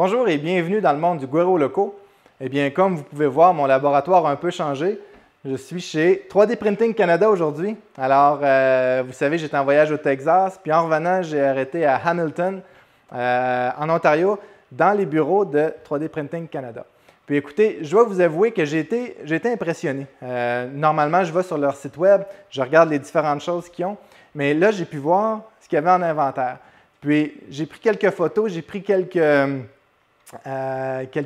Bonjour et bienvenue dans le monde du Guero Loco. Eh bien, comme vous pouvez voir, mon laboratoire a un peu changé. Je suis chez 3D Printing Canada aujourd'hui. Alors, vous savez, j'étais en voyage au Texas, puis en revenant, j'ai arrêté à Hamilton, en Ontario, dans les bureaux de 3D Printing Canada. Puis écoutez, je dois vous avouer que j'ai été impressionné. Normalement, je vais sur leur site web, je regarde les différentes choses qu'ils ont, mais là, j'ai pu voir ce qu'il y avait en inventaire. Puis, j'ai pris quelques photos, j'ai pris quelques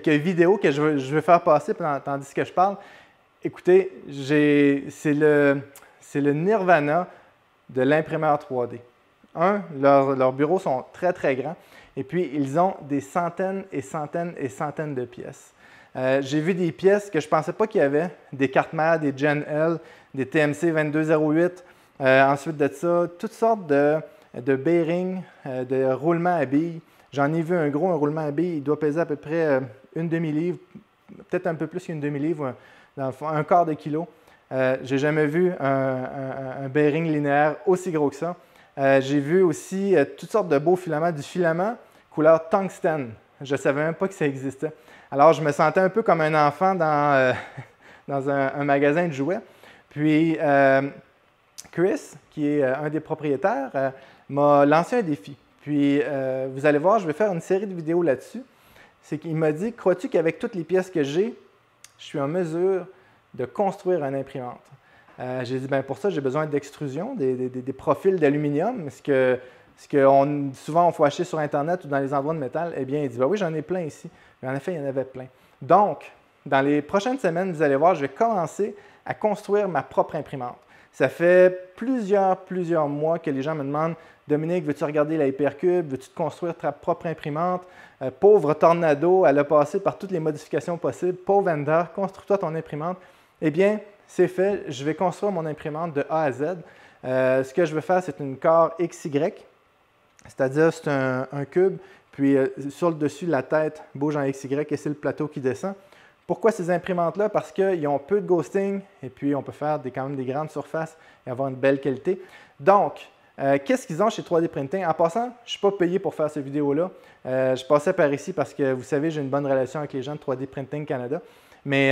vidéos que je veux faire passer tandis que je parle. Écoutez, c'est le nirvana de l'imprimeur 3D. Leurs bureaux sont très, très grands. Et puis, ils ont des centaines et centaines et centaines de pièces. J'ai vu des pièces que je ne pensais pas qu'il y avait, des cartes mères, des Gen L, des TMC 2208. Ensuite de ça, toutes sortes de bearings, de roulements à billes. J'en ai vu un roulement à billes, il doit peser à peu près une demi-livre, peut-être un peu plus qu'une demi-livre, dans le fond, un quart de kilo. J'ai jamais vu un bearing linéaire aussi gros que ça. J'ai vu aussi toutes sortes de beaux filaments, du filament couleur tungstène. Je ne savais même pas que ça existait. Alors, je me sentais un peu comme un enfant dans un magasin de jouets. Puis, Chris, qui est un des propriétaires, m'a lancé un défi. Puis, vous allez voir, je vais faire une série de vidéos là-dessus. C'est qu'il m'a dit, crois-tu qu'avec toutes les pièces que j'ai, je suis en mesure de construire une imprimante? J'ai dit, bien pour ça, j'ai besoin d'extrusion, des profils d'aluminium. Souvent, on faut acheter sur Internet ou dans les endroits de métal. Eh bien, il dit, ben oui, j'en ai plein ici. Mais en effet, il y en avait plein. Donc, dans les prochaines semaines, vous allez voir, je vais commencer à construire ma propre imprimante. Ça fait plusieurs mois que les gens me demandent, Dominique, veux-tu regarder la Hypercube? Veux-tu te construire ta propre imprimante? Pauvre Tornado, elle a passé par toutes les modifications possibles. Pauvre Ender, construis-toi ton imprimante. Eh bien, c'est fait. Je vais construire mon imprimante de A à Z. Ce que je vais faire, c'est une Core XY, c'est-à-dire c'est un cube, puis sur le dessus, la tête bouge en XY et c'est le plateau qui descend. Pourquoi ces imprimantes-là? Parce qu'ils ont peu de ghosting et puis on peut faire quand même des grandes surfaces et avoir une belle qualité. Donc, qu'est-ce qu'ils ont chez 3D Printing? En passant, je ne suis pas payé pour faire cette vidéo-là. Je passais par ici parce que, vous savez, j'ai une bonne relation avec les gens de 3D Printing Canada. Mais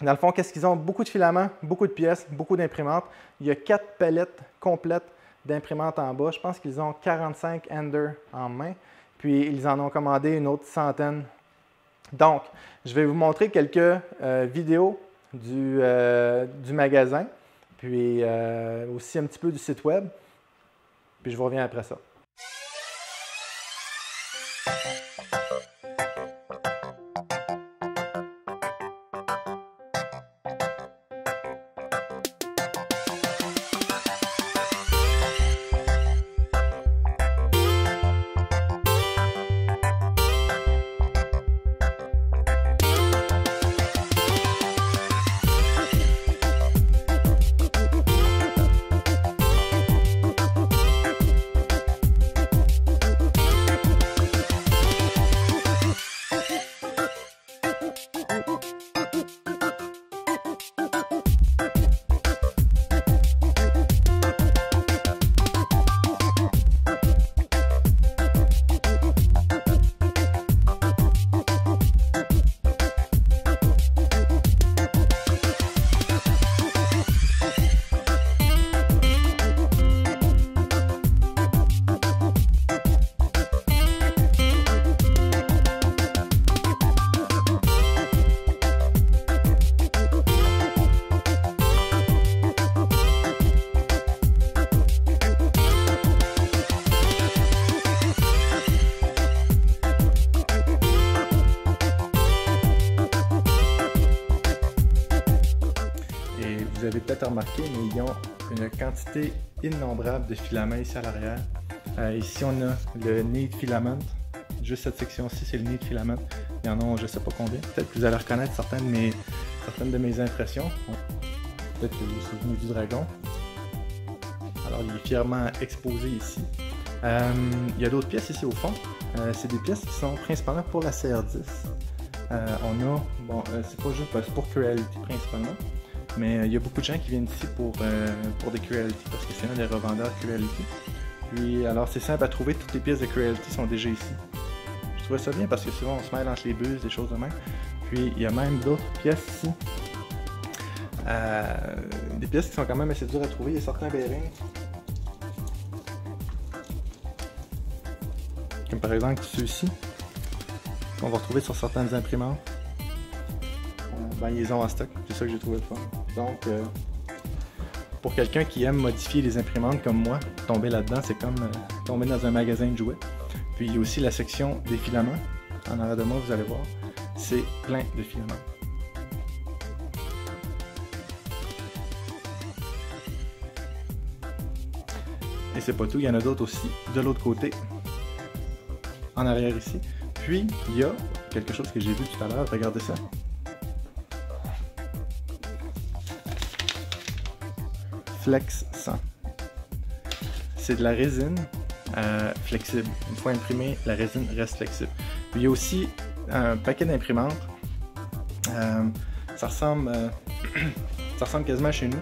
dans le fond, qu'est-ce qu'ils ont? Beaucoup de filaments, beaucoup de pièces, beaucoup d'imprimantes. Il y a 4 palettes complètes d'imprimantes en bas. Je pense qu'ils ont 45 Ender en main. Puis, ils en ont commandé une autre centaine. Donc, je vais vous montrer quelques vidéos du magasin, puis aussi un petit peu du site web, puis je vous reviens après ça. Vous avez peut-être remarqué, mais ils ont une quantité innombrable de filaments ici à l'arrière. Ici, on a le Need Filament. Juste cette section-ci, c'est le Need Filament. Il y en a, je ne sais pas combien. Peut-être que vous allez reconnaître certaines de mes impressions. Peut-être que vous vous souvenez du dragon. Alors, il est fièrement exposé ici. Il y a d'autres pièces ici au fond. C'est des pièces qui sont principalement pour la CR10. C'est pas juste pour Creality principalement. Mais il y a beaucoup de gens qui viennent ici pour des Creality parce que c'est un des revendeurs Creality. Puis alors c'est simple à trouver, toutes les pièces de Creality sont déjà ici. Je trouvais ça bien parce que souvent on se mêle entre les buses, des choses de même. Puis il y a même d'autres pièces ici. Des pièces qui sont quand même assez dures à trouver. Il y a certains bearings. Comme par exemple ceux-ci, qu'on va retrouver sur certaines imprimantes. Ben, ils les ont en stock, c'est ça que j'ai trouvé le fun. Donc, pour quelqu'un qui aime modifier les imprimantes comme moi, tomber là-dedans, c'est comme tomber dans un magasin de jouets. Puis il y a aussi la section des filaments. En arrière de moi, vous allez voir, c'est plein de filaments. Et c'est pas tout, il y en a d'autres aussi de l'autre côté, en arrière ici. Puis, il y a quelque chose que j'ai vu tout à l'heure, regardez ça. Flex 100. C'est de la résine flexible. Une fois imprimée, la résine reste flexible. Puis, il y a aussi un paquet d'imprimantes. Ça ressemble quasiment à chez nous.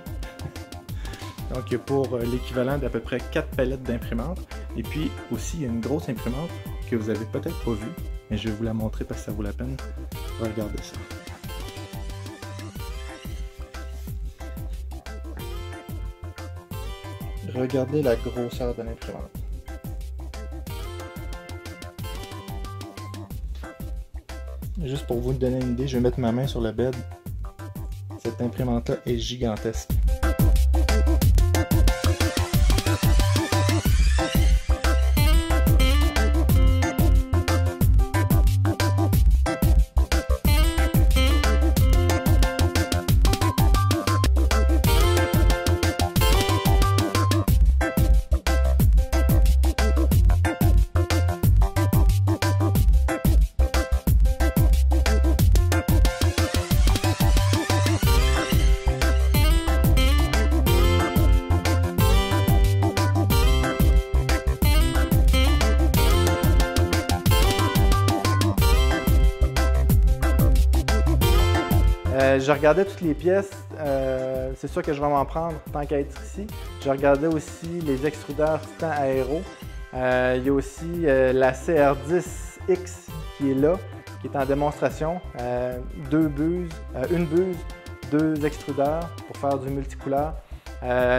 Donc, pour l'équivalent d'à peu près 4 palettes d'imprimantes. Et puis aussi, il y a une grosse imprimante que vous avez peut-être pas vue, mais je vais vous la montrer parce que ça vaut la peine. Regardez ça. Regardez la grosseur de l'imprimante. Juste pour vous donner une idée, je vais mettre ma main sur le bed. Cette imprimante-là est gigantesque. Je regardais toutes les pièces, c'est sûr que je vais m'en prendre tant qu'à être ici. Je regardais aussi les extrudeurs Titan Aero. Il y a aussi la CR10X qui est là, qui est en démonstration. Une buse, 2 extrudeurs pour faire du multicouleur.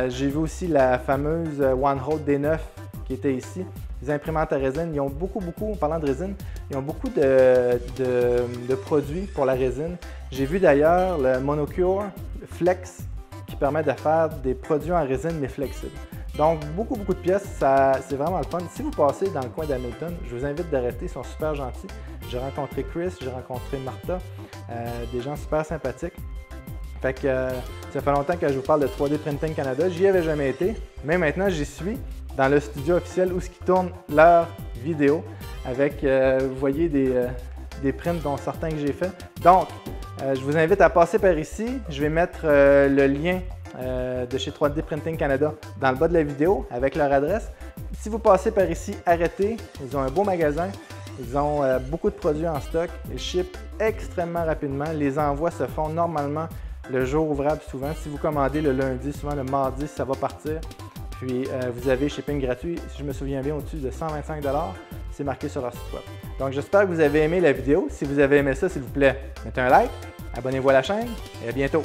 J'ai vu aussi la fameuse OneHote D9 qui était ici. Les imprimantes à résine, ils ont beaucoup, en parlant de résine, ils ont beaucoup de produits pour la résine. J'ai vu d'ailleurs le Monocure Flex qui permet de faire des produits en résine mais flexibles. Donc beaucoup de pièces, c'est vraiment le fun. Si vous passez dans le coin d'Hamilton, je vous invite d'arrêter, ils sont super gentils. J'ai rencontré Chris, j'ai rencontré Martha, des gens super sympathiques. Fait que ça fait longtemps que je vous parle de 3D Printing Canada, j'y avais jamais été, mais maintenant j'y suis dans le studio officiel où ils tournent leurs vidéos avec, vous voyez, des prints dont certains que j'ai fait. Donc, je vous invite à passer par ici. Je vais mettre le lien de chez 3D Printing Canada dans le bas de la vidéo avec leur adresse. Si vous passez par ici, arrêtez. Ils ont un beau magasin. Ils ont beaucoup de produits en stock. Ils shippent extrêmement rapidement. Les envois se font normalement le jour ouvrable souvent. Si vous commandez le lundi, souvent le mardi, ça va partir. Puis vous avez shipping gratuit, si je me souviens bien, au-dessus de 125 $. C'est marqué sur leur site web. Donc j'espère que vous avez aimé la vidéo. Si vous avez aimé ça, s'il vous plaît, mettez un like, abonnez-vous à la chaîne et à bientôt.